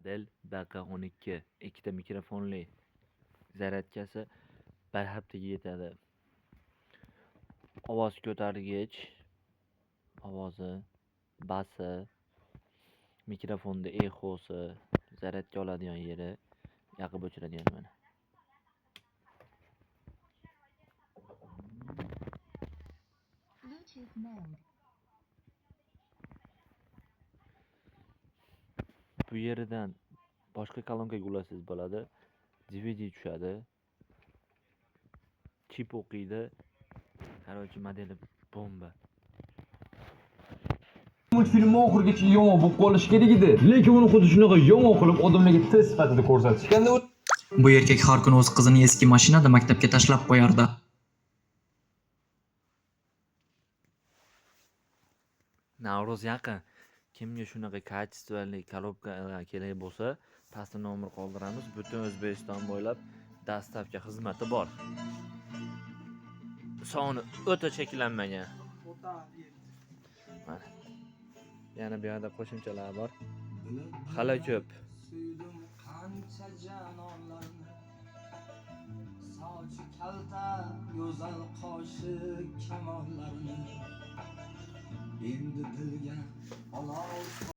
model BQ12 ikkita mikrofonli zaryadkasi bir haftaga yetadi. Ovoz ko'targich, ovozi, basi, mikrofonda exosi, zaryadka oladigan yeri, yoqib o'chiradigan mana. Bluetooth mode. Bu yeridan boshqa kolonkaga ulasangiz bo'ladi. DVD tushadi. Chip o'qiydi. Qarochi modeli bomba. Multfilmni oxirigacha yomon bo'lib qolishi kerak edi. Lekin uni xuddi shunaqa yomon qilib odamlarga test sifatida ko'rsatishganda Bu erkak har kuni o'z qizini eski mashinada maktabga tashlab qo'yardi. Navro'z yaqin. Kimga shunaqa kачественный korobka kerak bo'lsa, pastda nomer qoldiramiz. Butun O'zbekiston bo'ylab dastavka xizmati bor. Soni o'ta cheklanmagan. Mana. Yana bu yerda qo'shimchalar bor. Hali ko'p. Sochi kalta, go'zal qoshi kamollarni endi dilga olov